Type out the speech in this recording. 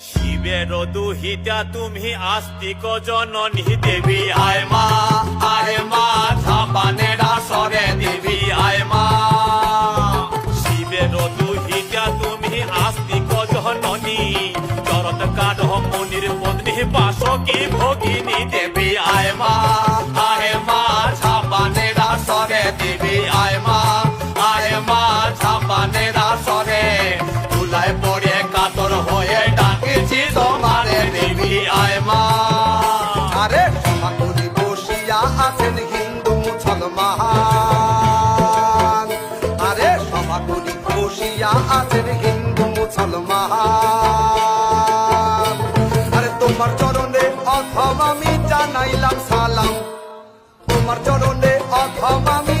শিবের দুহিতা তুমি আস্তিক জননী দেবী আয় মা ঝাপানের আসরে দেবী আয় মা। শিবের দুহিতা তুমি আস্তিক জননী চরত কাঠ মুনির পত্নী বাসকি ভগিনী দেবী আয় মা ঝাপানের আসরে দেবী আয় মা ঝাপানের আসরে তুলায় পড়ে কাতর হয়ে ডাকেছি তোমারে দেবী আয় মা। আরে সমাকুলি বসিয়া আছেন হিন্দু মুসলমান, আরে সমাকুলি বসিয়া আছেন হিন্দু মুসলমান। আরে তোমার চরণে অথম আমি জানাইলাম সালাম, তোমার চরণে অথম আমি